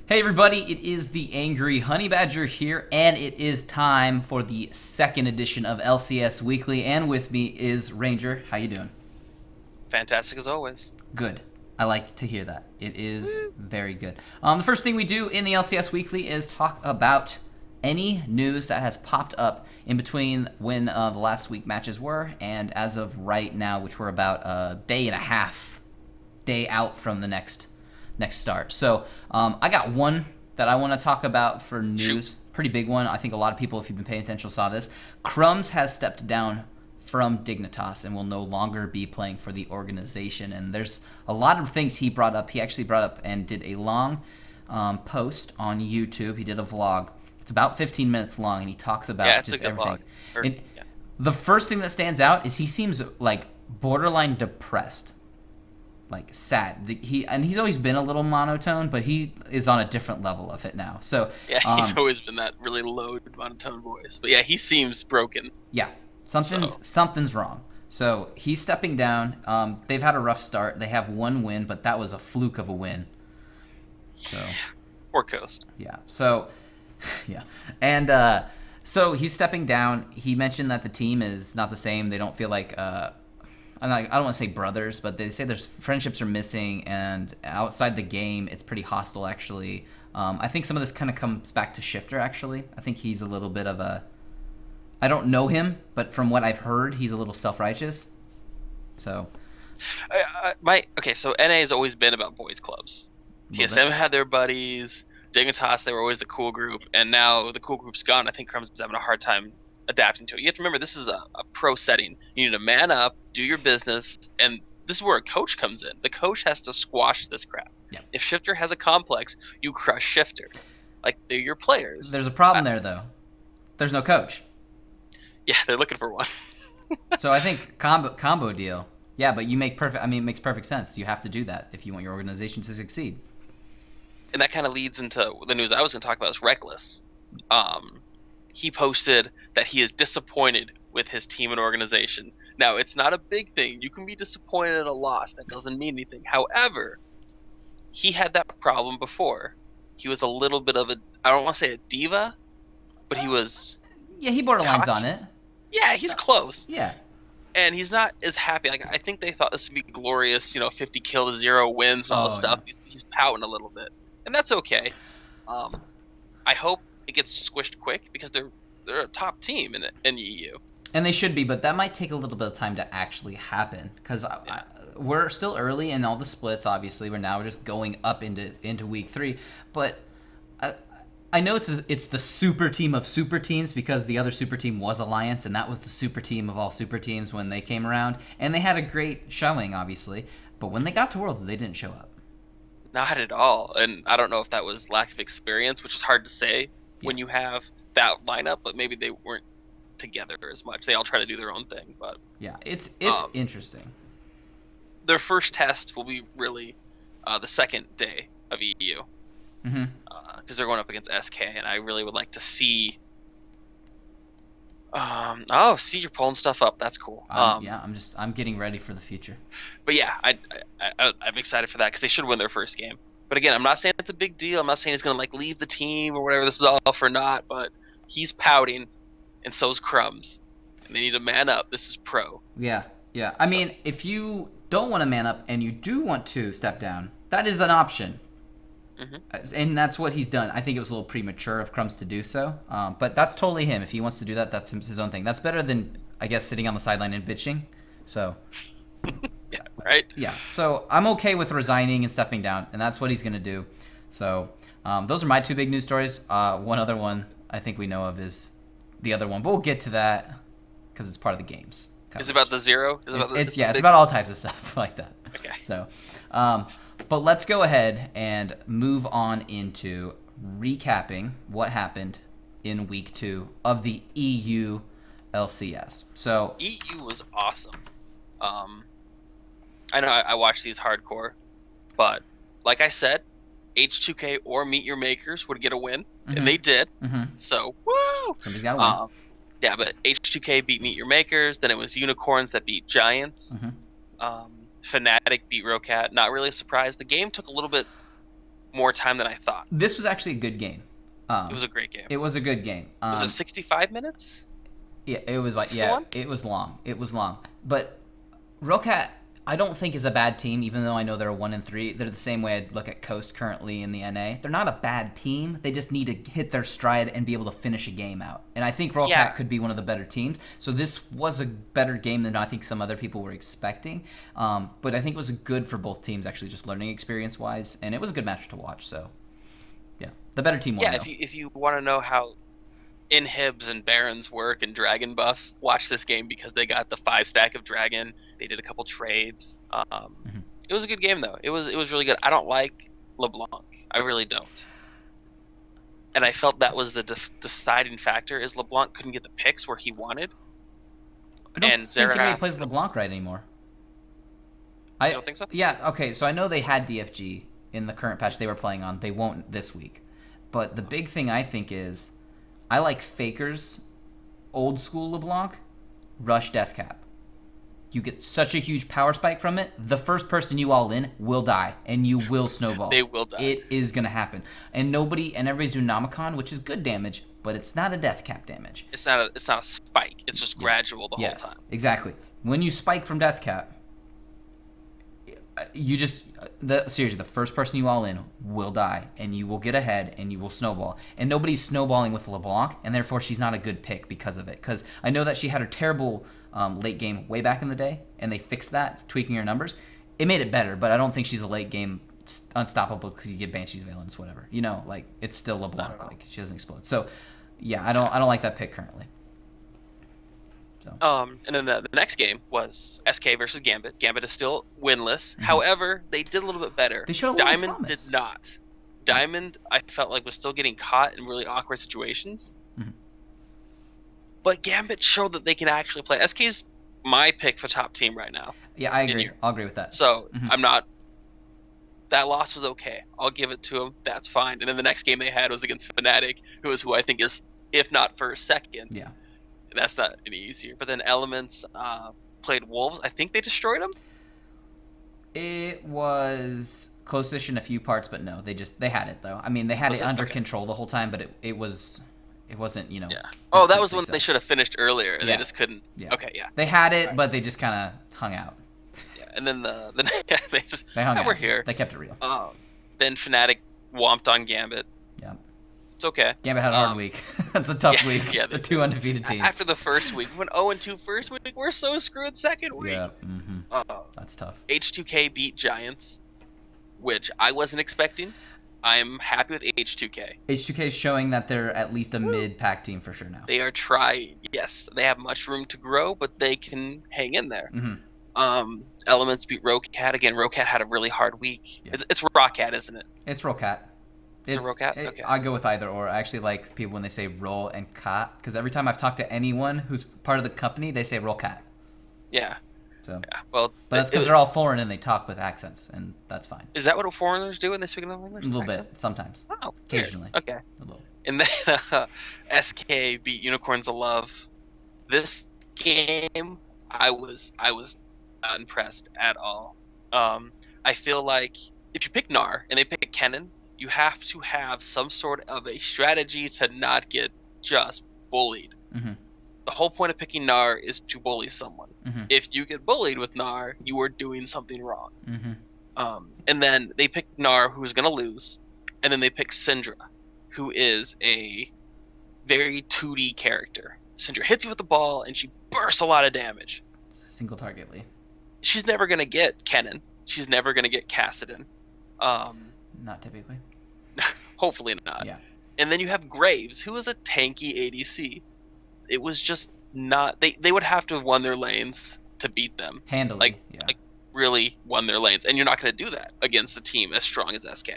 Hey everybody, it is the Angry Honey Badger here, and it is time for the second edition of LCS Weekly, and with me is Ranger. How you doing? Fantastic as always. Good. I like to hear that. It is very good. The first thing we do in the LCS Weekly is talk about any news that has popped up in between when the last week matches were, and as of right now, which we're about a day and a half out from the next start. So I got one that I want to talk about for news. Shoot. Pretty big one. I think a lot of people, if you've been paying attention, saw this. Crumbs has stepped down from Dignitas and will no longer be playing for the organization. And there's a lot of things he brought up. He actually brought up and did a long post on YouTube. He did a vlog. It's about 15 minutes long, and he talks about just everything. The first thing that stands out is he seems like borderline depressed. Like sad. He's always been a little monotone, but he is on a different level of it now. So yeah, he's always been that really low monotone voice. But yeah, he seems broken. Yeah, something's wrong. So he's stepping down. They've had a rough start. They have one win, but that was a fluke of a win. So Poor Coast. yeah. So yeah, and so he's stepping down. He mentioned that the team is not the same. They don't feel like. I don't want to say brothers, but they say there's friendships are missing, and outside the game, it's pretty hostile, actually. I think some of this kind of comes back to Shifter, actually. I think he's a little bit of a... I don't know him, but from what I've heard, he's a little self-righteous. So... So NA has always been about boys clubs. TSM had their buddies. Dignitas, they were always the cool group, and now the cool group's gone. I think Crumbs is having a hard time adapting to it. You have to remember, this is a pro setting. You need to man up, do your business, and this is where a coach comes in. The coach has to squash this crap. Yeah. If Shifter has a complex, you crush Shifter. Like, they're your players. There's a problem there, though. There's no coach. Yeah, they're looking for one. So I think combo deal. Yeah, but you make perfect. I mean, it makes perfect sense. You have to do that if you want your organization to succeed. And that kind of leads into the news I was going to talk about is Reckless. He posted that he is disappointed with his team and organization. Now, it's not a big thing. You can be disappointed at a loss. That doesn't mean anything. However, he had that problem before. He was a little bit of a, I don't want to say a diva, but he was... Yeah, he borderlines on it. Yeah, he's close. Yeah. And he's not as happy. Like, I think they thought this would be glorious, 50 kill to 0 wins and all this stuff. Yeah. He's pouting a little bit. And that's okay. I hope it gets squished quick, because they're a top team in EU. And they should be, but that might take a little bit of time to actually happen, because we're still early in all the splits. Obviously, we're just going up into week 3. But I know it's the super team of super teams, because the other super team was Alliance, and that was the super team of all super teams when they came around, and they had a great showing, obviously. But when they got to Worlds, they didn't show up. Not at all. And I don't know if that was lack of experience, which is hard to say when you have that lineup, but maybe they weren't together as much. They all try to do their own thing, but yeah, it's interesting. Their first test will be really the second day of EU, because they're going up against SK, and I really would like to see. See, you're pulling stuff up. That's cool. Yeah, I'm getting ready for the future. But yeah, I'm excited for that, because they should win their first game. But again, I'm not saying it's a big deal. I'm not saying he's going to leave the team or whatever. This is all for naught. But he's pouting, and so's Crumbs. And they need to man up. This is pro. Yeah. I mean, if you don't want to man up and you do want to step down, that is an option. And that's what he's done. I think it was a little premature of Crumbs to do so. But that's totally him. If he wants to do that, that's his own thing. That's better than, I guess, sitting on the sideline and bitching. So... Yeah, right? Yeah, so I'm okay with resigning and stepping down, and that's what he's going to do. So those are my 2 big news stories. One other one I think we know of is the other one, but we'll get to that because it's part of the games. Is it about the zero? It's about all types of stuff like that. Okay. So, but let's go ahead and move on into recapping what happened in week 2 of the EU LCS. So EU was awesome. I know I watched these hardcore, but like I said, H2K or Meet Your Makers would get a win, and they did. So, woo! Somebody's got to win. Yeah, but H2K beat Meet Your Makers, then it was Unicorns that beat Giants. Fnatic beat Rocat. Not really a surprise. The game took a little bit more time than I thought. This was actually a good game. It was a great game. It was a good game. Was it 65 minutes? Yeah, it was like, 61? it was long. It was long. But Rocat, I don't think is a bad team, even though I know they're 1-3. They're the same way I'd look at Coast currently in the NA. They're not a bad team. They just need to hit their stride and be able to finish a game out. And I think Rocat could be one of the better teams. So this was a better game than I think some other people were expecting. But I think it was good for both teams, actually, just learning experience-wise. And it was a good match to watch. So, yeah, the better team won. Yeah, if you want to know how inhibs and barons work and dragon buffs, watch this game because they got the 5-stack of dragon. They did a couple trades. It was a good game though. It was really good. I don't like LeBlanc. I really don't. And I felt that was the deciding factor is LeBlanc couldn't get the picks where he wanted. I don't think anybody plays LeBlanc right anymore. I don't think so? Yeah, okay, so I know they had DFG in the current patch they were playing on. They won't this week. But the big thing I think is I like Faker's old school LeBlanc, Rush Deathcap. You get such a huge power spike from it, the first person you all in will die, and you will snowball. They will die. It is going to happen. And everybody's doing Namicon, which is good damage, but it's not a Deathcap damage. It's not a spike. It's just gradual the whole time. Exactly. When you spike from Deathcap, you just seriously, the first person you all in will die, and you will get ahead, and you will snowball. And nobody's snowballing with LeBlanc, and therefore she's not a good pick because of it. Because I know that she had a terrible late game way back in the day, and they fixed that, tweaking her numbers. It made it better, but I don't think she's a late game unstoppable because you get Banshee's Valence, whatever. You know, like it's still LeBlanc, like she doesn't explode. So yeah, I don't like that pick currently. And then the next game was SK versus Gambit. Gambit is still winless. However, they did a little bit better. They showed a little Diamond promise. did not. Diamond, I felt like was still getting caught in really awkward situations. But Gambit showed that they can actually play. SK's my pick for top team right now. Yeah, I agree. I'll agree with that. So I'm not. That loss was okay. I'll give it to him. That's fine. And then the next game they had was against Fnatic, who I think is, if not first, second. Yeah. That's not any easier. But then Elements played Wolves. I think they destroyed them. It was close-ish in a few parts, but no, they had it though. I mean, they had it under control the whole time, but it wasn't, you know. Yeah. Oh, that was one they should have finished earlier, and they just couldn't. Yeah. Okay, yeah. They had it, but they just kind of hung out. Yeah, and then they hung out. We're here. They kept it real. Then Fnatic whomped on Gambit. Yeah. It's okay. Gambit had a hard week. That's a tough week. Yeah, the two undefeated teams. After the first week, we went 0-2 first week. We're so screwed second week. Yeah. That's tough. H2K beat Giants, which I wasn't expecting. I'm happy with H2K. H2K is showing that they're at least a mid-pack team for sure now. They are trying. Yes, they have much room to grow, but they can hang in there. Elements beat Rocat. Again, Rocat had a really hard week. Yeah. It's Rocat, isn't it? It's Rocat. It's a Rocat? Okay. I go with either or. I actually like people when they say roll and cat, because every time I've talked to anyone who's part of the company, they say Rocat. Yeah. So. Yeah. Well, but that's because they're all foreign and they talk with accents, and that's fine. Is that what foreigners do when they speak another language? A little bit, sometimes. Oh, occasionally. Weird. Okay. A little. And then SK beat Unicorns of Love. This game, I was not impressed at all. I feel like if you pick Gnar and they pick Kennen, you have to have some sort of a strategy to not get just bullied. The whole point of picking Gnar is to bully someone. If you get bullied with Gnar, you are doing something wrong. And then they pick Gnar, who's going to lose. And then they pick Syndra, who is a very 2D character. Syndra hits you with the ball, and she bursts a lot of damage. Single target lead. She's never going to get Kennen. She's never going to get Kassadin. Not typically. Hopefully not. Yeah. And then you have Graves, who is a tanky ADC. It was just not... They would have to have won their lanes to beat them. Handily, like really won their lanes. And you're not going to do that against a team as strong as SK.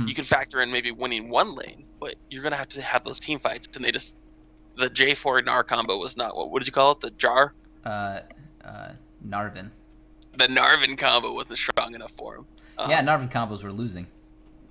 You can factor in maybe winning one lane, but you're going to have those team fights. And they just... The J4 Gnar combo was not... What did you call it? The Jar? Narvin. The Narvin combo wasn't strong enough for him. Yeah, Narvin combos were losing.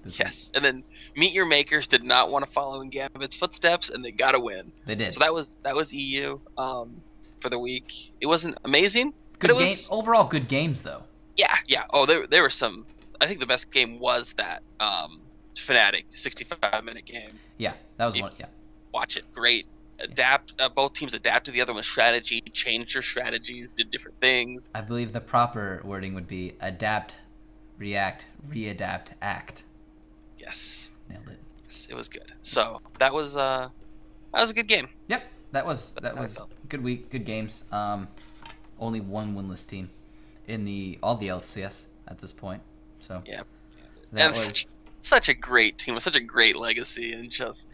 Yes, and then Meet Your Makers did not want to follow in Gambit's footsteps, and they got to win. They did. So that was EU for the week. It wasn't amazing. Good game. Overall, good games though. Yeah. Oh, there were some I think the best game was that Fnatic 65-minute game. Yeah, that was one. Yeah. Watch it. Great. Adapt. Both teams adapted the other one's strategy, changed their strategies, did different things. I believe the proper wording would be adapt, react, readapt, act. Yes. Nailed it. Yes, it was good. So that was a good game. Yep. That was good week, good games. Only one winless team in all the LCS at this point. So yeah, that and was such a great team with such a great legacy, and just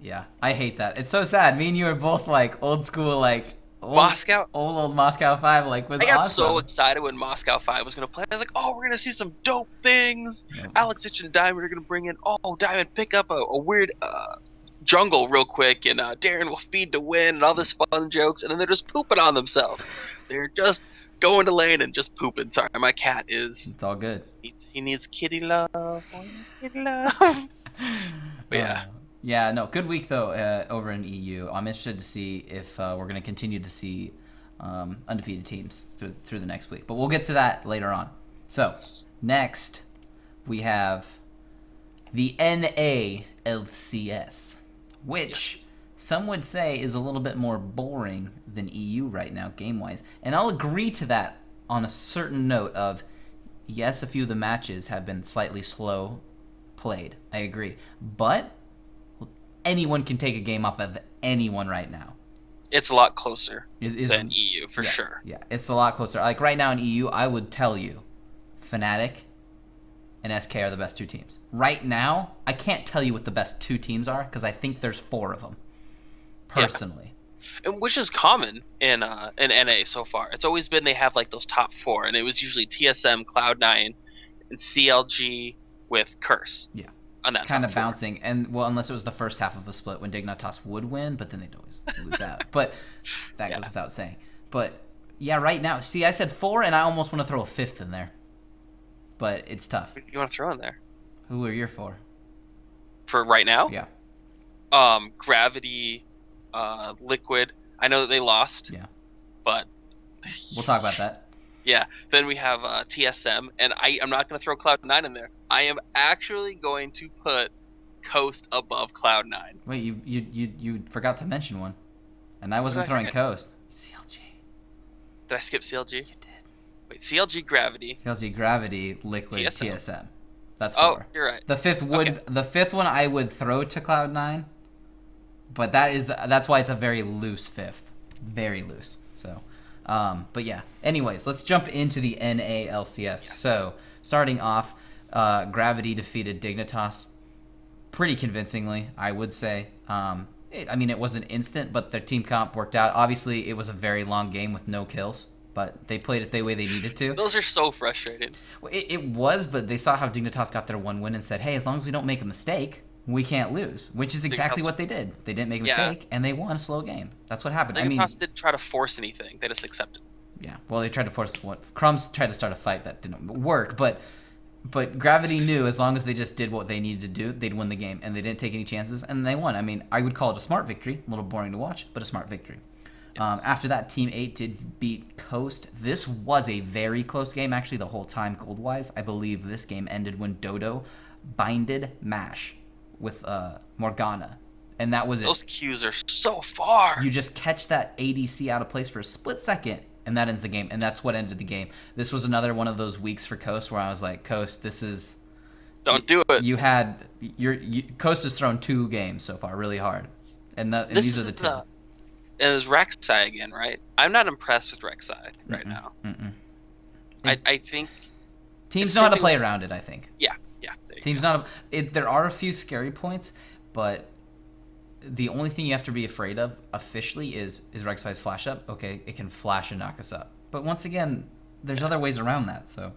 yeah, I hate that. It's so sad. Me and you are both like old school, like Moscow, old Moscow 5. Like was I got awesome. so excited when Moscow 5 was gonna play. I was like, oh, we're gonna see some dope things. Yep. Alex Ich and Diamond are gonna bring in. Oh, Diamond pick up a weird jungle real quick, and Darren will feed to win, and all this fun jokes, and then they're just pooping on themselves. They're just going to lane and just pooping. Sorry, my cat is. It's all good. He needs kitty love. Kitty love. But yeah. Yeah, no, good week though over in EU. I'm interested to see if we're going to continue to see undefeated teams through the next week. But we'll get to that later on. So, next we have the NA LCS, which some would say is a little bit more boring than EU right now game-wise. And I'll agree to that on a certain note of, yes, a few of the matches have been slightly slow played. I agree. But anyone can take a game off of anyone right now. It's a lot closer than EU, for sure. Yeah, it's a lot closer. Like right now in EU, I would tell you Fnatic and SK are the best two teams. Right now, I can't tell you what the best two teams are because I think there's 4 of them, personally. Yeah. And which is common in NA so far. It's always been they have like those top 4, and it was usually TSM, Cloud9, and CLG with Curse. Yeah. On that kind of bouncing, and well, unless it was the first half of a split when Dignitas would win, but then they'd always lose out. But that goes without saying. But yeah, right now, see, I said 4, and I almost want to throw a 5th in there, but it's tough. What do you want to throw in there? Who are your 4? For right now? Yeah. Gravity, Liquid. I know that they lost. Yeah. But we'll talk about that. Yeah. Then we have TSM, and I'm not going to throw Cloud9 in there. I am actually going to put Coast above Cloud9. Wait, you forgot to mention one, and I wasn't throwing Coast. CLG. Did I skip CLG? You did. Wait, CLG, Gravity. CLG, Gravity, Liquid, TSM. That's 4. Oh, you're right. The fifth one I would throw to Cloud9, but that's why it's a very loose 5th, very loose. So, but yeah. Anyways, let's jump into the NA LCS. Yeah. So, starting off. Gravity defeated Dignitas pretty convincingly, I would say. It wasn't instant, but their team comp worked out. Obviously, it was a very long game with no kills, but they played it the way they needed to. Those are so frustrating. It was, but they saw how Dignitas got their one win and said, hey, as long as we don't make a mistake, we can't lose, which is exactly what they did. They didn't make a mistake, and they won a slow game. That's what happened. Dignitas didn't try to force anything. They just accepted. Yeah, well, they tried to force Crumbs tried to start a fight that didn't work, but Gravity knew as long as they just did what they needed to do, they'd win the game, and they didn't take any chances, and they won. I mean, I would call it a smart victory. A little boring to watch, but a smart victory. Yes. After that, Team 8 did beat Coast. This was a very close game, actually, the whole time, gold-wise. I believe this game ended when Dodo binded Mash with Morgana, and that was it. Those Qs are so far. You just catch that ADC out of place for a split second, and that ends the game, and that's what ended the game. This was another one of those weeks for Coast where I was like, Coast, this is... Don't do it. Coast has thrown 2 games so far really hard, and these are the 2. And it's Rek'Sai again, right? I'm not impressed with Rek'Sai right now. I think... Teams know how to play around it, I think. Yeah. Teams know how to... There are a few scary points, but... The only thing you have to be afraid of officially is Rek'Sai's flash up. Okay, it can flash and knock us up. But once again, there's other ways around that, so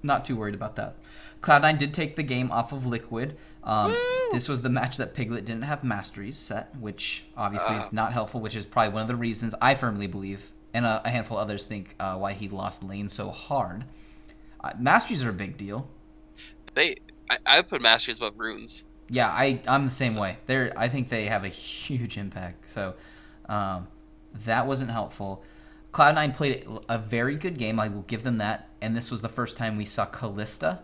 not too worried about that. Cloud9 did take the game off of Liquid. This was the match that Piglet didn't have Masteries set, which obviously is not helpful, which is probably one of the reasons I firmly believe, and a handful of others think, why he lost lane so hard. Masteries are a big deal. I put Masteries above Runes. Yeah, I'm the same way. I think they have a huge impact. So that wasn't helpful. Cloud9 played a very good game. I will give them that. And this was the first time we saw Callista.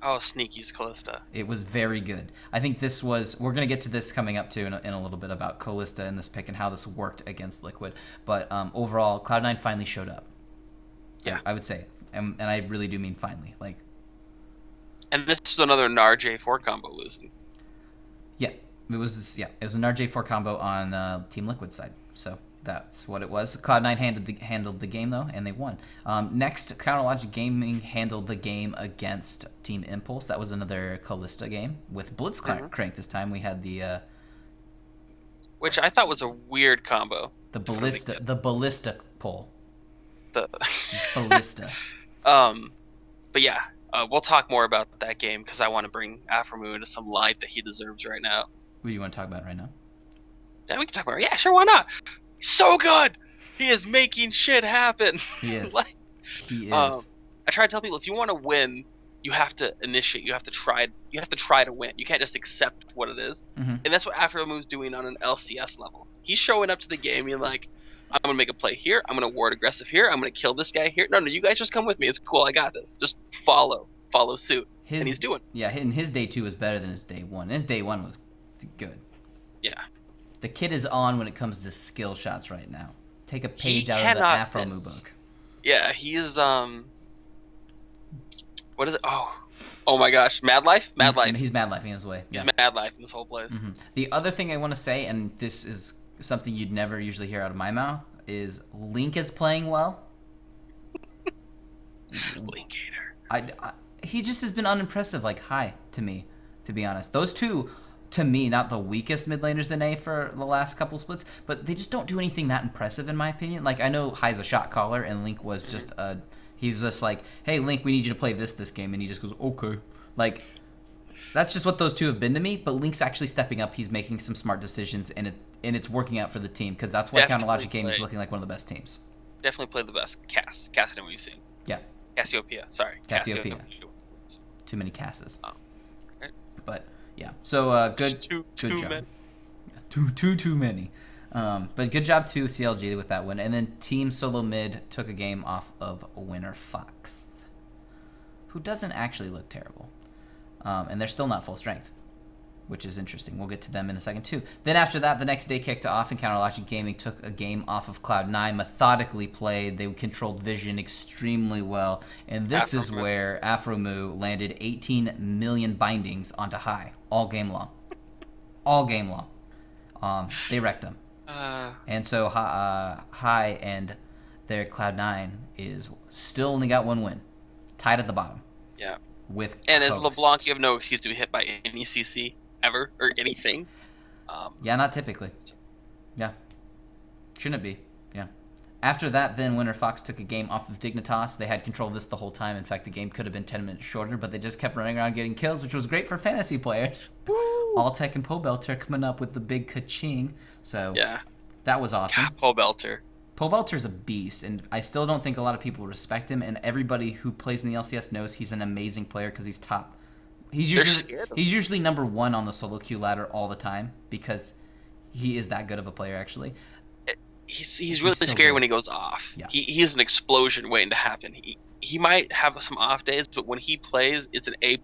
Oh, Sneaky's Callista. It was very good. I think this was... We're going to get to this coming up, too, in a little bit about Callista and this pick and how this worked against Liquid. But overall, Cloud9 finally showed up. Yeah. I would say. And I really do mean finally. Like... And this was another NAR J4 combo losing. Yeah. It was an RJ4 combo on Team Liquid side. So that's what it was. Cloud9 handled the game, though, and they won. Next, Counterlogic Gaming handled the game against Team Impulse. That was another Callista game with Blitzcrank this time. We had the... which I thought was a weird combo. The ballista pull. The Ballista. But yeah, we'll talk more about that game because I want to bring Afromoo into some light that he deserves right now. What do you want to talk about right now? Yeah, we can talk about it. Yeah, sure, why not? So good! He is making shit happen. He is. He is. I try to tell people, if you want to win, you have to initiate. You have to try to win. You can't just accept what it is. Mm-hmm. And that's what Afromoo's doing on an LCS level. He's showing up to the game. You're like, I'm gonna make a play here. I'm gonna ward aggressive here. I'm gonna kill this guy here. No, you guys just come with me. It's cool. I got this. Just follow suit. And he's doing. Yeah, and his day 2 was better than his day 1. His day 1 was good. Yeah. The kid is on when it comes to skill shots right now. Take a page out of the Afromoo book. Yeah, he is. What is it? Oh my gosh, Mad Life. He's Mad Life in his way. Yeah. He's Mad Life in this whole place. Mm-hmm. The other thing I want to say, and this is something you'd never usually hear out of my mouth, is Link is playing well. Linkator. He just has been unimpressive, to me, to be honest. Those two, to me, not the weakest mid laners in A for the last couple splits, but they just don't do anything that impressive, in my opinion. Like, I know Hai's a shot caller, and Link was just he was just like, hey, Link, we need you to play this game, and he just goes, okay. Like, that's just what those two have been to me, but Link's actually stepping up. He's making some smart decisions, and it's working out for the team, because that's why Counterlogic Gaming is looking like one of the best teams. Definitely played the best. Cassidy we've seen. Yeah. Cassiopeia. Sorry. Cassiopeia. Too many Casses. Oh. Right. But yeah, so good too job. Many. Too many. But good job to CLG with that win. And then Team Solo Mid took a game off of Winner Fox, who doesn't actually look terrible. And they're still not full strength, which is interesting. We'll get to them in a second too. Then after that, the next day kicked off, and Counterlogic Gaming took a game off of Cloud9, methodically played. They controlled vision extremely well. And this is where Afromoo landed 18 million bindings onto Hai all game long. All game long. They wrecked them. And so Hai and their Cloud9 is still only got one win. Tied at the bottom. Yeah. And as LeBlanc, you have no excuse to be hit by any CC ever or anything. Yeah, not typically. Yeah. Shouldn't be. Yeah. After that, then Winter Fox took a game off of Dignitas. They had control of this the whole time. In fact, the game could have been 10 minutes shorter, but they just kept running around getting kills, which was great for fantasy players. Woo! Alltech and Pobelter coming up with the big ka-ching. So yeah, that was awesome. Pobelter. Pobelter's a beast, and I still don't think a lot of people respect him, and everybody who plays in the LCS knows he's an amazing player because he's top. He's usually number 1 on the solo queue ladder all the time because he is that good of a player, actually. He's really so scary when he goes off. Yeah. He is an explosion waiting to happen. He might have some off days, but when he plays, it's an A+.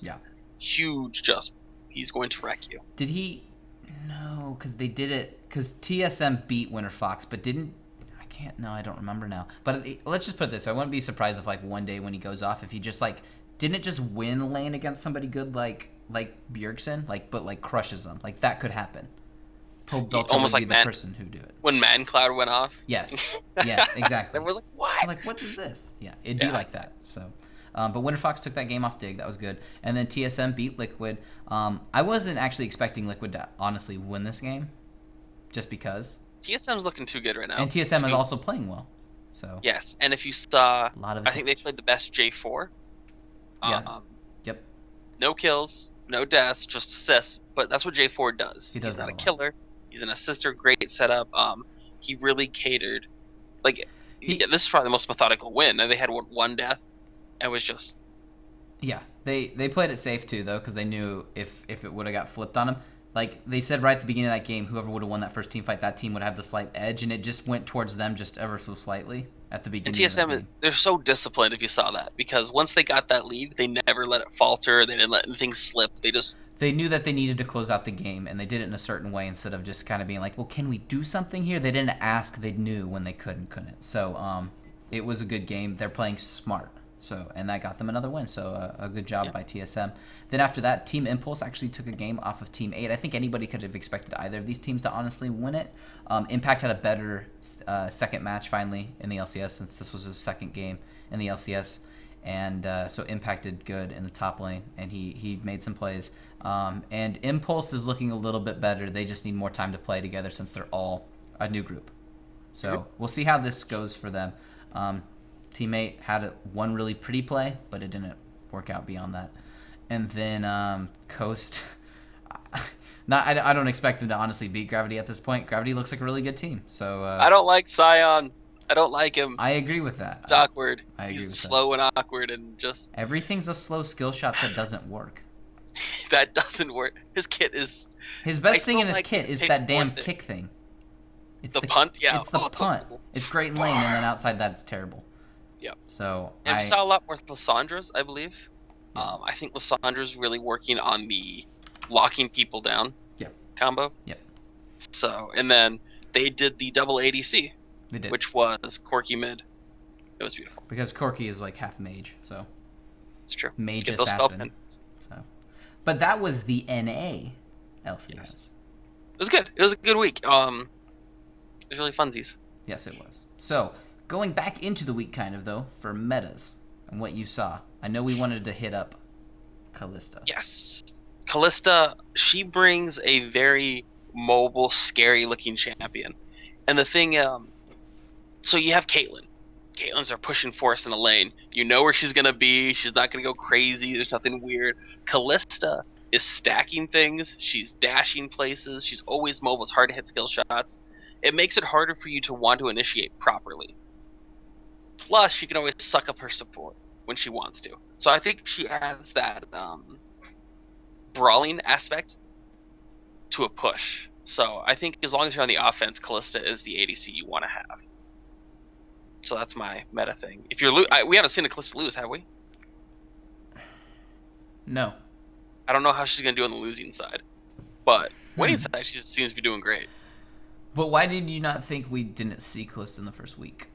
Yeah. Huge just. He's going to wreck you. Did he? No, because they did it. Because TSM beat Winter Fox, but didn't. I don't remember now. But let's just put it this way. I wouldn't be surprised if one day when he goes off, if he just didn't just win lane against somebody good like Bjergsen, but crushes them. That could happen. Pobelter almost would be like the person who do it. When ManCloud went off. Yes, exactly. Everyone was like, what? I'm what is this? Yeah, it'd be like that. So, but Winter Fox took that game off Dig. That was good. And then TSM beat Liquid. I wasn't actually expecting Liquid to honestly win this game, just because. TSM's looking too good right now. And TSM is also playing well. So yes, and if you saw, I think they played the best J4. Yeah. Yep. No kills, no deaths, just assists. But that's what J4 does. He's not a killer. He's an assister. Great setup. He really catered. This is probably the most methodical win. They had one death. It was just. Yeah, they played it safe too though, because they knew if it would have got flipped on them, Like, they said right at the beginning of that game, whoever would have won that first team fight, that team would have the slight edge, and it just went towards them just ever so slightly at the And beginning of that TSM, game. they're so disciplined if you saw that, because once they got that lead, they never let it falter. They didn't let anything slip. They knew that they needed to close out the game, and they did it in a certain way instead of just kind of being like, well, can we do something here? They didn't ask. They knew when they could and couldn't. So it was a good game. They're playing smart. And that got them another win. So a good job by TSM. Then after that, Team Impulse actually took a game off of Team 8. I think anybody could have expected either of these teams to honestly win it. Impact had a better second match finally in the LCS, since this was his second game in the LCS. And so Impact did good in the top lane, and he made some plays. And Impulse is looking a little bit better. They just need more time to play together since they're all a new group. So we'll see how this goes for them. Teammate had one really pretty play, but it didn't work out beyond that. And then Coast, I don't expect them to honestly beat Gravity at this point. Gravity looks like a really good team. So I don't like Sion. I don't like him. I agree with that. It's awkward. I agree He's with slow and awkward, and just everything's a slow skill shot that doesn't work. that doesn't work. His kit is his best thing in his kit is that damn kick thing. It's the punt. Yeah, it's the punt. It's great in lane, and then outside that, it's terrible. Yep. So and we saw a lot more Lysandras, I believe. Yeah. I think Lysandra's really working on the locking people down combo. Yep. So, and then they did the double ADC, which was Corki mid. It was beautiful. Because Corki is like half mage, so. It's true. Mage assassin. So. But that was the NA LCS. Yes. It was good. It was a good week. It was really funsies. Yes, it was. So, going back into the week kind of, though, for metas and what you saw. I know we wanted to hit up Kalista. Yes. Kalista, she brings a very mobile, scary-looking champion. And the thing, so you have Caitlyn. Caitlyn's are pushing force in a lane. You know where she's going to be. She's not going to go crazy. There's nothing weird. Kalista is stacking things. She's dashing places. She's always mobile. It's hard to hit skill shots. It makes it harder for you to want to initiate properly. Plus, she can always suck up her support when she wants to. So I think she adds that brawling aspect to a push. So I think as long as you're on the offense, Kalista is the ADC you want to have. So that's my meta thing. If you're we haven't seen a Kalista lose, have we? No. I don't know how she's gonna do on the losing side, but winning side, she seems to be doing great. But why did you not think we didn't see Kalista in the first week?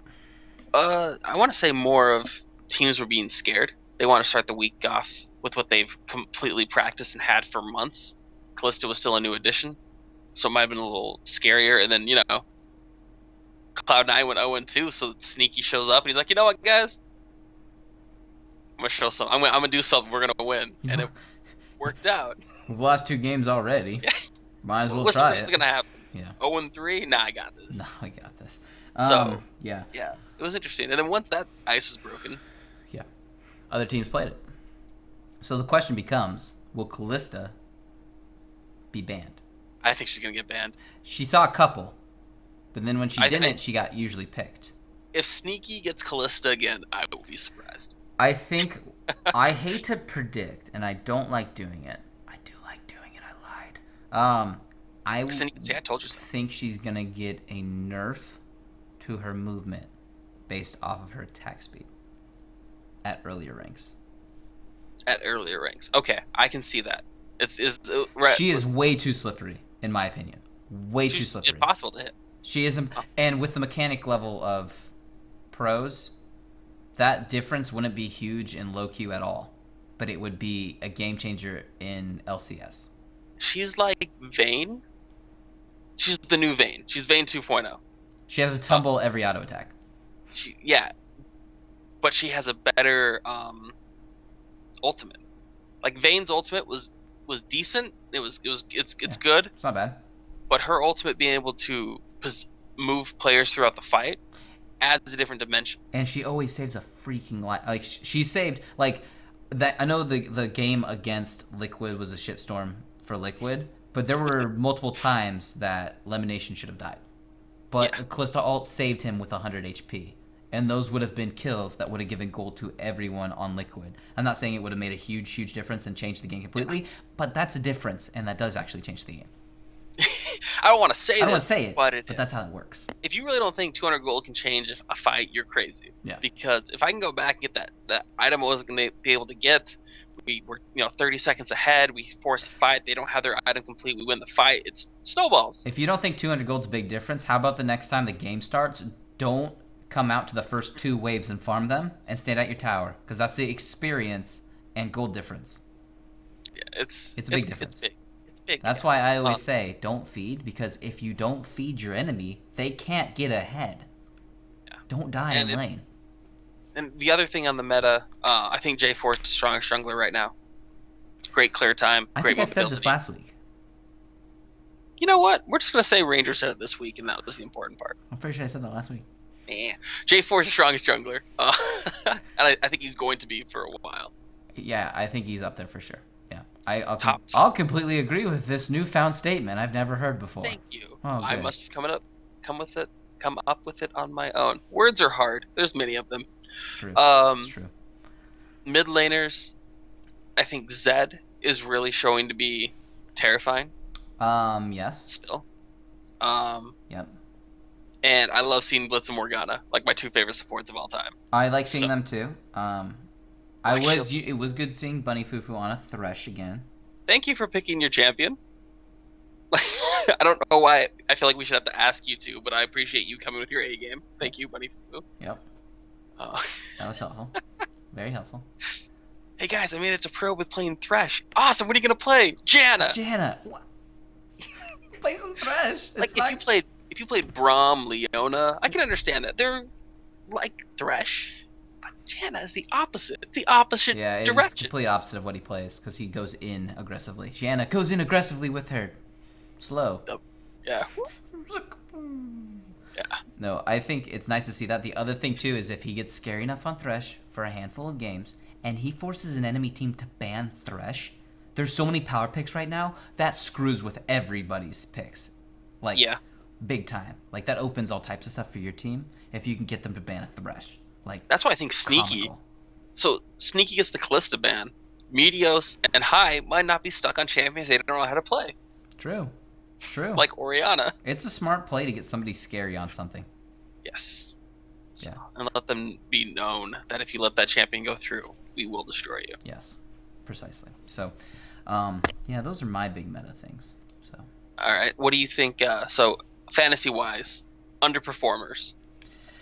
I want to say more of teams were being scared. They want to start the week off with what they've completely practiced and had for months. Kalista was still a new addition, so it might have been a little scarier. And then, Cloud9 went 0-2, so Sneaky shows up and he's like, you know what, guys? I'm gonna show something. I'm gonna do something. We're gonna win, and it worked out. We've lost 2 games already. Might as well try it. What's gonna happen? Yeah. 0-3? Nah, I got this. No, I got this. Yeah, it was interesting. And then once that ice was broken, other teams played it. So the question becomes, will Kalista be banned? I think she's gonna get banned. She saw a couple, but then when she didn't, she got usually picked. If Sneaky gets Kalista again, I will be surprised. I think I hate to predict, and I don't like doing it. I do like doing it. I lied. I told you so. think she's gonna get a nerf to her movement based off of her attack speed at earlier ranks. At earlier ranks, okay, I can see that. She is way too slippery, in my opinion. Way too slippery. She's impossible to hit. She is, and with the mechanic level of pros, that difference wouldn't be huge in low Q at all, but it would be a game changer in LCS. She's like Vayne. She's the new Vayne. She's Vayne 2.0. She has a tumble every auto attack. But she has a better ultimate. Like Vayne's ultimate was decent. It's good. It's not bad. But her ultimate being able to move players throughout the fight adds a different dimension. And she always saves a freaking life. Like she saved like that. I know the game against Liquid was a shitstorm for Liquid, but there were multiple times that Lemonation should have died. But Kalista ult saved him with 100 HP. And those would have been kills that would have given gold to everyone on Liquid. I'm not saying it would have made a huge, huge difference and changed the game completely, but that's a difference, and that does actually change the game. I don't want to say I don't want to say it, but that's how it works. If you really don't think 200 gold can change a fight, you're crazy. Yeah. Because if I can go back and get that item I wasn't going to be able to get, we were 30 seconds ahead, we force a fight, they don't have their item complete, we win the fight, it's snowballs. If you don't think 200 gold's a big difference, how about the next time the game starts, don't come out to the first 2 waves and farm them and stand at your tower, because that's the experience and gold difference. Yeah, it's a big difference. It's big. That's why I always say don't feed, because if you don't feed your enemy, they can't get ahead. Yeah. Don't die in lane. And the other thing on the meta, I think J4 is the strongest jungler right now. Great clear time. I great think I said this last week. You know what? We're just going to say Ranger said it this week, and that was the important part. I'm pretty sure I said that last week. Yeah. J4 is the strongest jungler. And I think he's going to be for a while. Yeah, I think he's up there for sure. Yeah, I'll completely agree with this newfound statement I've never heard before. Thank you. Oh, I must have come up with it on my own. Words are hard. There's many of them. It's true. It's true. Mid laners, I think Zed is really showing to be terrifying. Yes. Still. Yep. And I love seeing Blitz and Morgana, like my 2 favorite supports of all time. I like seeing them too. It was good seeing Bunny Fufu on a Thresh again. Thank you for picking your champion. I don't know why I feel like we should have to ask you to, but I appreciate you coming with your A game. Thank you, Bunny Fufu. Yep. That was helpful. Very helpful. Hey guys, I made it to pro with playing Thresh. Awesome, what are you gonna play? Janna. What? Play some Thresh. If you played Braum, Leona, I can understand that. They're like Thresh, but Janna is the opposite. The opposite direction. Yeah, it's the complete opposite of what he plays, because he goes in aggressively. Janna goes in aggressively with her slow. Yeah. Yeah. No, I think it's nice to see that. The other thing, too, is if he gets scary enough on Thresh for a handful of games, and he forces an enemy team to ban Thresh, there's so many power picks right now, that screws with everybody's picks. Like, yeah. Big time. Like, that opens all types of stuff for your team if you can get them to ban a Thresh. Like, that's why I think Sneaky. Comical. So, Sneaky gets the Kalista ban. Medios and High might not be stuck on champions they don't know how to play. True. Like Orianna. It's a smart play to get somebody scary on something. Yes. So, yeah. And let them be known that if you let that champion go through, we will destroy you. Yes. Precisely. So, yeah, those are my big meta things. So. All right. What do you think? So, fantasy-wise, underperformers.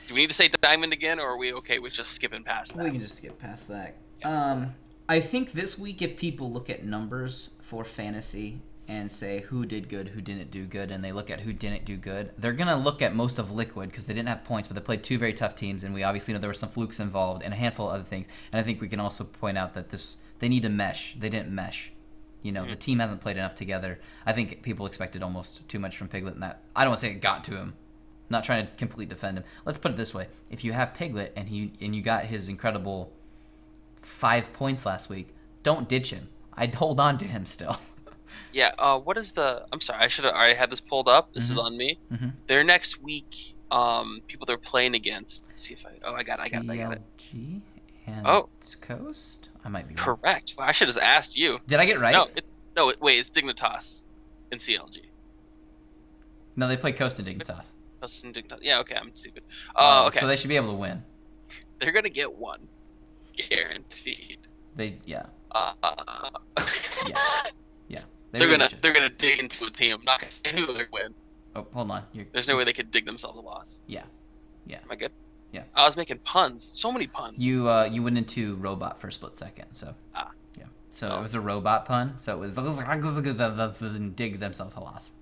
Do we need to say Diamond again, or are we okay with just skipping past that? We can just skip past that. Yeah. I think this week, if people look at numbers for fantasy and say who did good, who didn't do good, and they look at who didn't do good, they're going to look at most of Liquid because they didn't have points, but they played 2 very tough teams, and we obviously know there were some flukes involved and a handful of other things. And I think we can also point out that they need to mesh. They didn't mesh. The team hasn't played enough together. I think people expected almost too much from Piglet, and that I don't want to say it got to him. I'm not trying to completely defend him. Let's put it this way: if you have Piglet and you got his incredible 5 points last week, don't ditch him. I'd hold on to him still. Yeah. What is the? I'm sorry. I should have already had this pulled up. This is on me. Mm-hmm. Their next week. People they're playing against. Let's see if I got it. CLG and Coast. I might be wrong. Correct. Well, I should have asked you. Did I get it right? Wait, it's Dignitas in CLG. No, they play Coast and Dignitas. Coast and Dignitas. Yeah, okay, I'm stupid. Okay. So they should be able to win. They're gonna get one, guaranteed. Yeah. Yeah. They're gonna dig into a team. I'm not gonna say who they're gonna win. Oh, hold on. There's no way they could dig themselves a loss. Yeah. Am I good? Yeah. I was making puns. So many puns. You went into robot for a split second, so. Yeah. So it was a robot pun. So it was dig themselves a loss.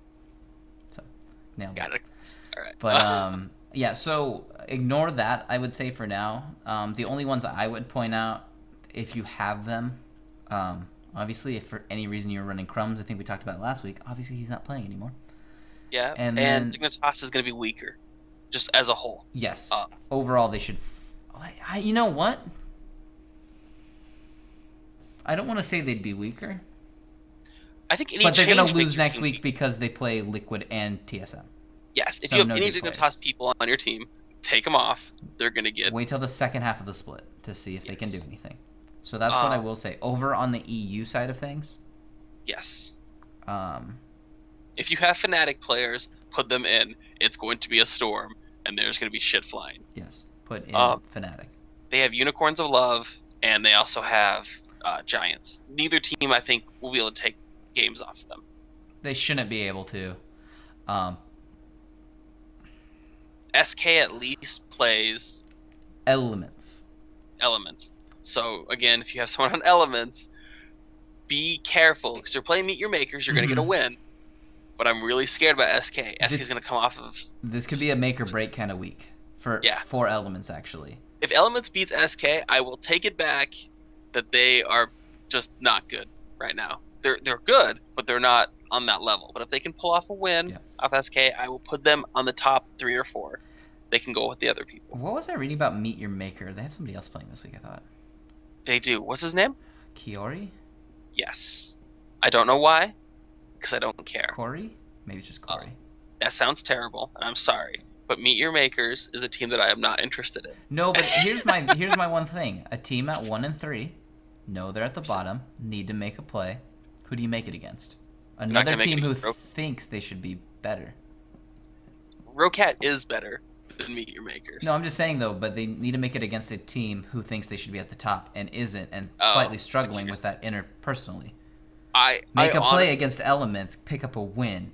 So nailed it. Got it. All right. But yeah. So ignore that. I would say for now. The only ones I would point out, if you have them, obviously, if for any reason you're running Crumbs, I think we talked about it last week. Obviously, he's not playing anymore. Yeah. And then Dignitas is going to be weaker. Just as a whole. Yes. Overall, they should. You know what? I don't want to say they'd be weaker. I think but they're going to lose next week because they play Liquid and TSM. Yes. If you have any Dignitas people on your team, take them off. They're going to get... Wait till the second half of the split to see if they can do anything. So that's what I will say. Over on the EU side of things. Yes. Um, if you have Fnatic players, put them in. It's going to be a storm, and there's going to be shit flying. Yes. Put in Fnatic. They have Unicorns of Love, and they also have Giants. Neither team, I think, will be able to take games off of them. They shouldn't be able to. SK at least plays Elements. So, again, if you have someone on Elements, be careful, because they're playing Meet Your Makers, you're going to get a win. But I'm really scared about SK. SK's going to come off of... This could be a make or break kind of week for Elements, actually. If Elements beats SK, I will take it back that they are just not good right now. They're good, but they're not on that level. But if they can pull off a win off SK, I will put them on the top 3 or 4. They can go with the other people. What was I reading about Meet Your Maker? They have somebody else playing this week, I thought. They do. What's his name? Kiori? Yes. I don't know why, because I don't care. Corey? Maybe it's just Corey. That sounds terrible, and I'm sorry. But Meet Your Makers is a team that I am not interested in. No, but here's my one thing. A team at 1-3, know they're at the bottom, need to make a play. Who do you make it against? Another team who thinks they should be better. Rocat is better than Meet Your Makers. No, I'm just saying, though, but they need to make it against a team who thinks they should be at the top and isn't, and slightly struggling with that interpersonally. Make a play against Elements, pick up a win.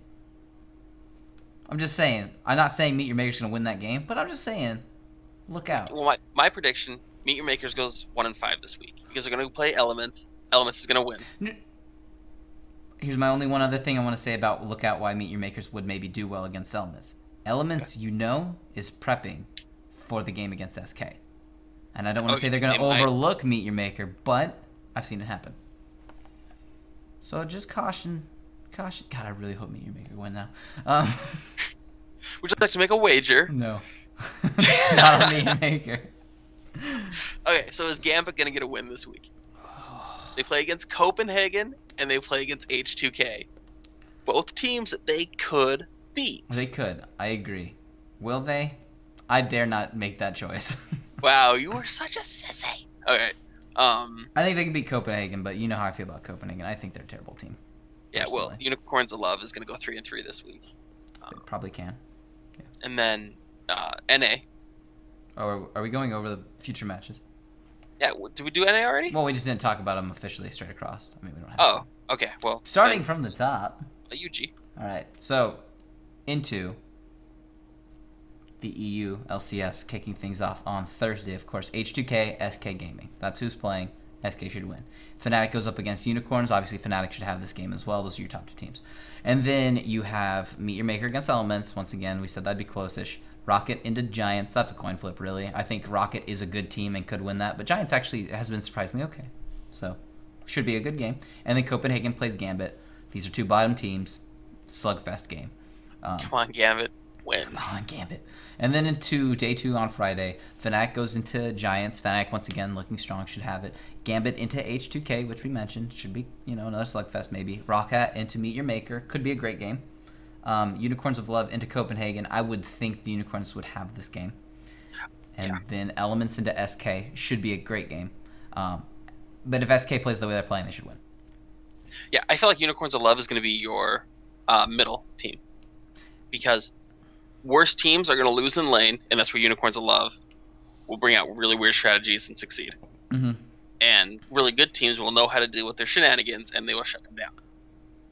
I'm just saying. I'm not saying Meet Your Maker's going to win that game, but I'm just saying, look out. Well, my prediction, Meet Your Makers goes 1-5 this week, because they're going to play Elements. Elements is going to win. Here's my only one other thing I want to say about look out why Meet Your Makers would maybe do well against Elements. Elements, is prepping for the game against SK. And I don't want to say they're going to overlook Meet Your Maker, but I've seen it happen. So just caution. God, I really hope Meet Your Maker win now. Would you like to make a wager? No. Not on Meet Your Maker. Okay, so is Gambit going to get a win this week? They play against Copenhagen, and they play against H2K. Both teams that they could beat. They could. I agree. Will they? I dare not make that choice. Wow, you are such a sissy. Okay. I think they can beat Copenhagen, but you know how I feel about Copenhagen. I think they're a terrible team. Yeah, well, Unicorns of Love is going to go 3-3 this week. They probably can. Yeah. And then NA. Oh, are we going over the future matches? Yeah, did we do NA already? Well, we just didn't talk about them officially straight across. I mean, we don't have to. Okay. Well, starting from the top. A UG. All right. So, into the EU LCS, kicking things off on Thursday, of course. H2K, SK Gaming. That's who's playing. SK should win. Fnatic goes up against Unicorns. Obviously, Fnatic should have this game as well. Those are your top 2 teams. And then you have Meet Your Maker against Elements. Once again, we said that'd be close-ish. Rocket into Giants. That's a coin flip, really. I think Rocket is a good team and could win that, but Giants actually has been surprisingly okay. So, should be a good game. And then Copenhagen plays Gambit. These are 2 bottom teams. Slugfest game. Come on, Gambit. Win. Come on, Gambit. And then into day 2 on Friday, Fnatic goes into Giants. Fnatic, once again, looking strong, should have it. Gambit into H2K, which we mentioned. Should be, another Slugfest maybe. Rocket into Meet Your Maker. Could be a great game. Unicorns of Love into Copenhagen. I would think the Unicorns would have this game. And then Elements into SK should be a great game. But if SK plays the way they're playing, they should win. Yeah, I feel like Unicorns of Love is going to be your middle team. Because worst teams are going to lose in lane, and that's where Unicorns of Love will bring out really weird strategies and succeed. Mm-hmm. And really good teams will know how to deal with their shenanigans, and they will shut them down.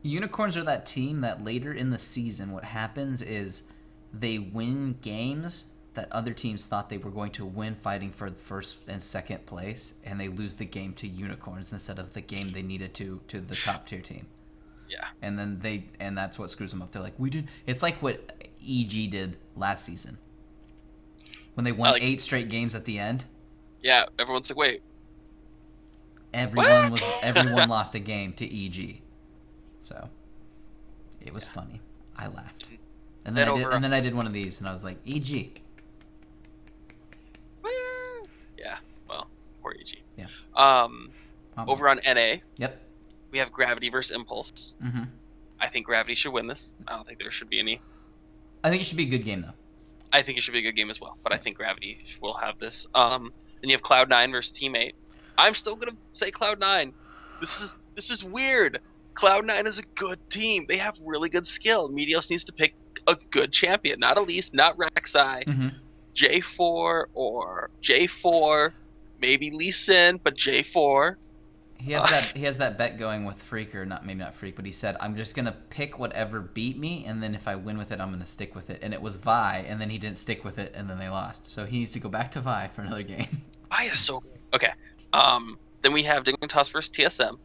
Unicorns are that team that later in the season, what happens is they win games that other teams thought they were going to win fighting for the first and second place, and they lose the game to Unicorns instead of the game they needed to the top tier team. Yeah. And then that's what screws them up. They're like, it's like what EG did last season. When they won 8 straight games at the end. Yeah, everyone's like, wait. Everyone lost a game to EG. So it was funny. I laughed. And then I did one of these and I was like, EG. Yeah, well, poor EG. Yeah. Over on NA. Yep. We have Gravity versus Impulse. Mm-hmm. I think Gravity should win this. I don't think there should be any. I think it should be a good game, though. I think it should be a good game as well, but I think Gravity will have this. Then you have Cloud9 versus Teammate. I'm still gonna say Cloud9. This is weird. Cloud9 is a good team. They have really good skill. Meteos needs to pick a good champion, not Elise, not Rek'Sai, J4 or J4, maybe Lee Sin, but J4. He has that bet going with Freak, or maybe not Freak, but he said, I'm just gonna pick whatever beat me, and then if I win with it, I'm gonna stick with it. And it was Vi, and then he didn't stick with it, and then they lost. So he needs to go back to Vi for another game. Vi is so good. Okay. Then we have Dignitas versus TSM.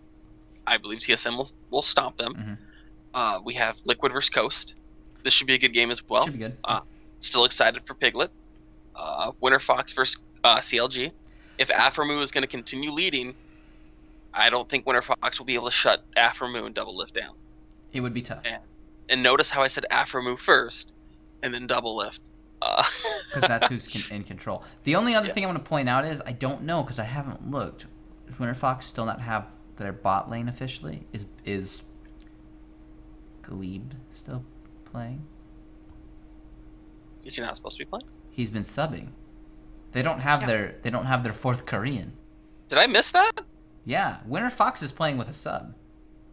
I believe TSM will stomp them. We have Liquid versus Coast. This should be a good game as well. Should be good. Still excited for Piglet. Winter Fox versus CLG. If Afromoo is going to continue leading, I don't think Winter Fox will be able to shut Afromoo and Double Lift down. It would be tough. And notice how I said Afromoo first, and then Double Lift. Because that's who's in control. The only other thing I want to point out is, I don't know, because I haven't looked. Does Winter Fox still not have their bot lane officially? Is Glebe still playing? Is he not supposed to be playing? He's been subbing. They don't have their fourth Korean. Did I miss that? Yeah, Winter Fox is playing with a sub.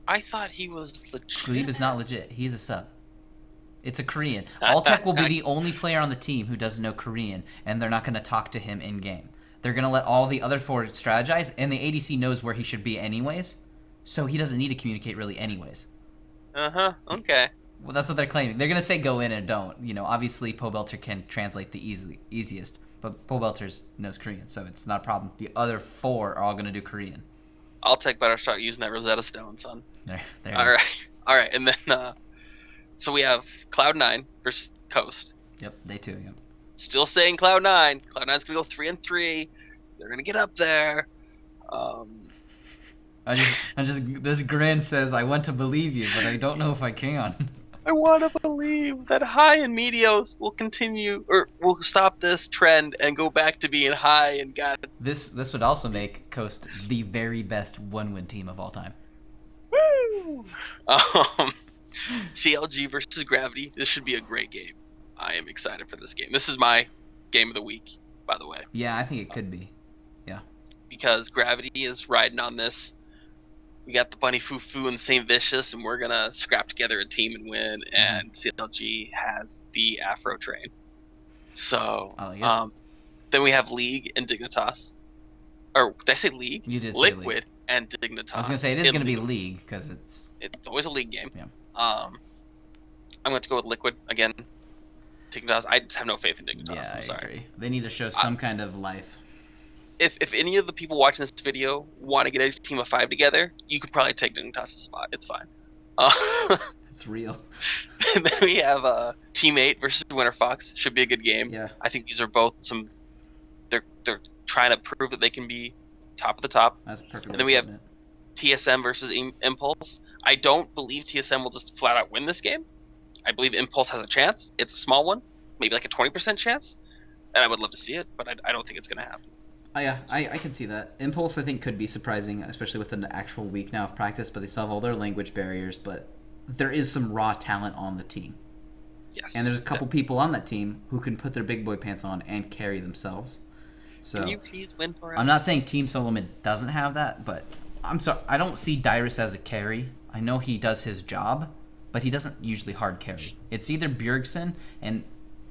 I thought he was legit. Glebe is not legit. He's a sub. It's a Korean. Alltech will be the only player on the team who doesn't know Korean, and they're not going to talk to him in game. They're going to let all the other four strategize, and the ADC knows where he should be anyways, so he doesn't need to communicate really anyways. Okay. Well, that's what they're claiming. They're going to say go in and don't. You know, obviously Pobelter can translate the easiest, but Pobelter knows Korean, so it's not a problem. The other four are all going to do Korean. Alltech better start using that Rosetta Stone, son. There All right, and then so we have Cloud9 versus Coast. Yep, they too. Yep. Still saying Cloud9. Cloud9's gonna go 3-3. They're gonna get up there. This grin says, I want to believe you, but I don't know if I can. I want to believe that high and Meteos will continue, or will stop this trend and go back to being high and God. This would also make Coast the very best one-win team of all time. Woo! CLG versus Gravity. This should be a great game. I am excited for this game. This is my game of the week, by the way. Yeah, I think it could be. Yeah. Because Gravity is riding on this. We got the Bunny Fufu and Saint Vicious, and we're going to scrap together a team and win. And CLG has the Afro train. So, then we have League and Dignitas. Or, did I say League? You did say Liquid League. And Dignitas. I was going to say, it is going to be League, because it's always a League game. Yeah. I'm going to go with Liquid again. Dignitas, I just have no faith in Dignitas. Yeah, I'm sorry. Agree. They need to show some kind of life. If any of the people watching this video want to get a team of 5 together, you could probably take Dignitas' spot. It's fine. It's real. And then we have Teammate versus Winter Fox. Should be a good game. Yeah. I think these are both they're trying to prove that they can be top of the top. That's perfect. And then we have TSM versus Impulse. I don't believe TSM will just flat out win this game. I believe Impulse has a chance. It's a small one, maybe like a 20% chance, and I would love to see it, but I don't think it's going to happen. Yeah, I can see that. Impulse, I think, could be surprising, especially with an actual week now of practice, but they still have all their language barriers, but there is some raw talent on the team. Yes. And there's a couple people on that team who can put their big boy pants on and carry themselves. So can you please win for us? I'm not saying Team Solomon doesn't have that, but I'm sorry, I don't see Dyrus as a carry. I know he does his job, but he doesn't usually hard carry. It's either Bjergsen, and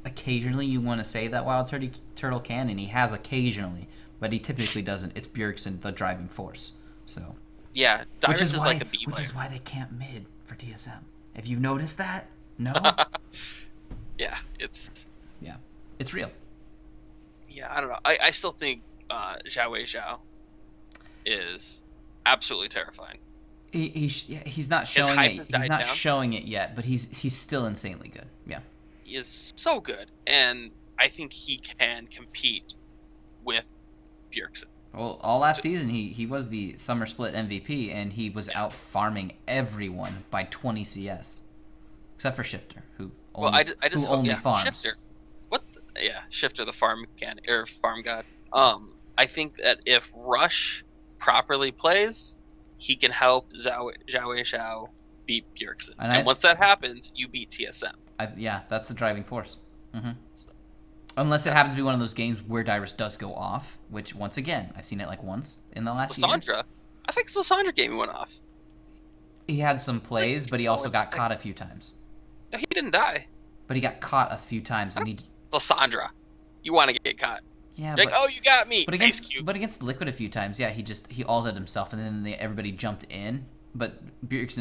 occasionally you want to say that Wild Turtle can, and he has occasionally, but he typically doesn't. It's Bjergsen, the driving force. So yeah, Dyrus is like a B player. Which is why they can't mid for TSM. Have you noticed that? No? Yeah, it's real. Yeah, I don't know. I still think Zhao Zhao is absolutely terrifying. He's not showing it. He's not showing it yet, but he's still insanely good. Yeah. He is so good, and I think he can compete with Bjergsen. Well, all last season he was the summer split MVP, and he was out farming everyone by 20 CS, except for Shifter, who only farms. Shifter. Shifter, the farm god. I think that if Rush properly plays, he can help Zhao Zhao beat Bjergsen. And once that happens, you beat TSM. That's the driving force. Mm-hmm. Unless it happens to be one of those games where Dyrus does go off, which, once again, I've seen it like once in the last year. Lysandra. I think Lysandra game went off. He had some plays, but he also got caught a few times. No, he didn't die. But he got caught a few times, and he... Lysandra. You want to get caught. Yeah, You're like, oh, you got me. But against Liquid a few times, yeah, he ulted himself, and then everybody jumped in. But Dyrus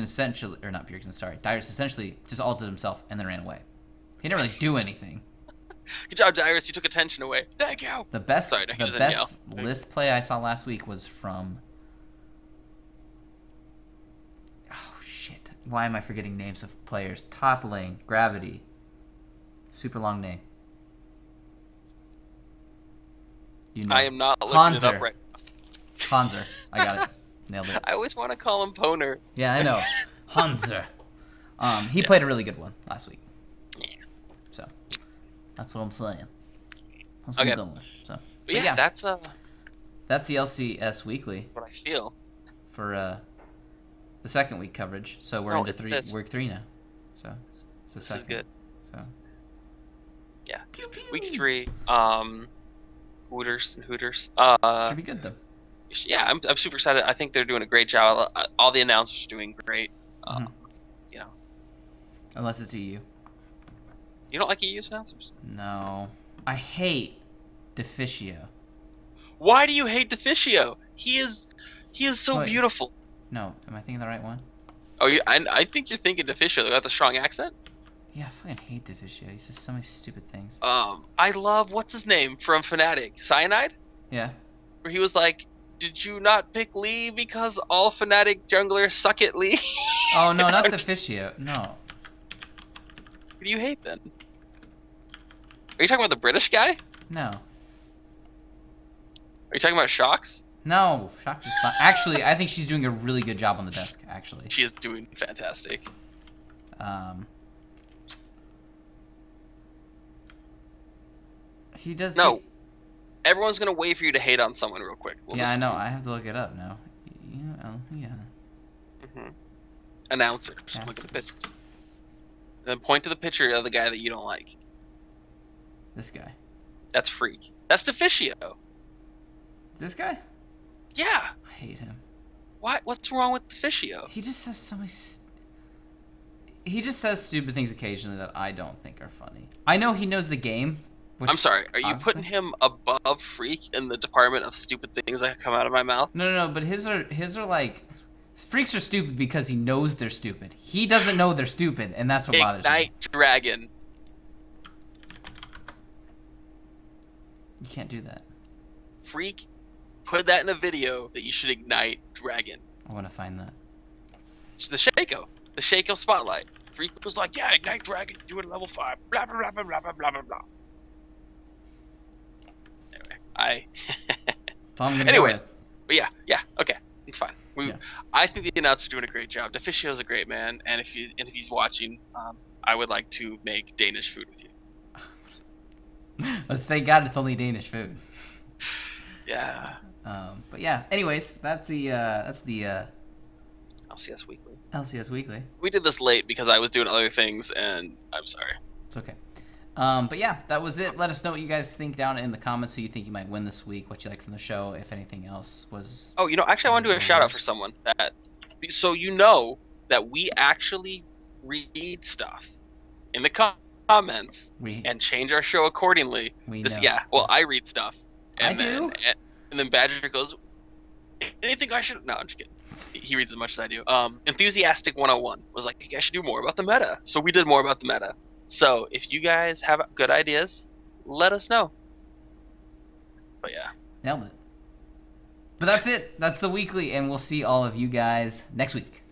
essentially just ulted himself and then ran away. He didn't really do anything. Good job, Dyrus. You took attention away. Thank you. The best list play I saw last week was from... Oh, shit. Why am I forgetting names of players? Top lane, Gravity. Super long name. You know. I am not looking it up right now. Hanser. I got it. Nailed it. I always want to call him Poner. Yeah, I know. Hanser. He played a really good one last week. Yeah. So, that's what I'm saying. That's what I'm going with. So, but yeah, that's the LCS Weekly. What I feel. For the second week coverage. So we're into week 3 now. So it's the second. This is good. So. Yeah. Pew, pew. Week 3. Hooters. Should be good though. Yeah, I'm super excited. I think they're doing a great job. All the announcers are doing great. You know. Unless it's EU. You don't like EU's announcers? No. I hate Deficio. Why do you hate Deficio? He is so beautiful. No, am I thinking the right one? Oh, I think you're thinking Deficio. They got the strong accent. Yeah, I fucking hate Deficio. He says so many stupid things. I love what's his name from Fnatic? Cyanide? Yeah. Where he was like, "Did you not pick Lee because all Fnatic junglers suck at Lee?" Oh no, not Deficio. No. Who do you hate then? Are you talking about the British guy? No. Are you talking about Shox? No, Shox is fine. Actually, I think she's doing a really good job on the desk. Actually. She is doing fantastic. He does. No. Everyone's gonna wait for you to hate on someone real quick. I know. I have to look it up now. Yeah. Announcer. Just look at the pictures. Then point to the picture of the guy that you don't like. This guy. That's Freak. That's Deficio. This guy? Yeah. I hate him. Why? What's wrong with Deficio? He just says so many. He just says stupid things occasionally that I don't think are funny. I know he knows the game. I'm sorry. Are you putting him above Freak in the department of stupid things that come out of my mouth? No. But his are like, Freaks are stupid because he knows they're stupid. He doesn't know they're stupid, and that's what bothers me. Ignite Dragon. You can't do that. Freak, put that in a video that you should ignite Dragon. I want to find that. It's the Shaco spotlight. Freak was like, "Yeah, ignite Dragon, do it at level 5. Blah blah blah blah blah blah blah blah." That's all I'm gonna go with. But yeah, okay, it's fine. I think the announcers are doing a great job. Deficio's a great man, and if he's watching, I would like to make Danish food with you. Let's thank God it's only Danish food. Yeah. But yeah. Anyways, that's the LCS Weekly. LCS Weekly. We did this late because I was doing other things, and I'm sorry. It's okay. But yeah, that was it. Let us know what you guys think down in the comments. Who you think you might win this week? What you like from the show? If anything else was. Oh, actually, I want to do a shout out for someone so that we actually read stuff in the comments and change our show accordingly. Yeah. Well, I read stuff. And then Badger goes, "Anything I should?" No, I'm just kidding. He reads as much as I do. Enthusiastic 101 was like, "You guys should do more about the meta." So we did more about the meta. So if you guys have good ideas, let us know. But yeah. Nailed it. But that's it. That's the weekly, and we'll see all of you guys next week.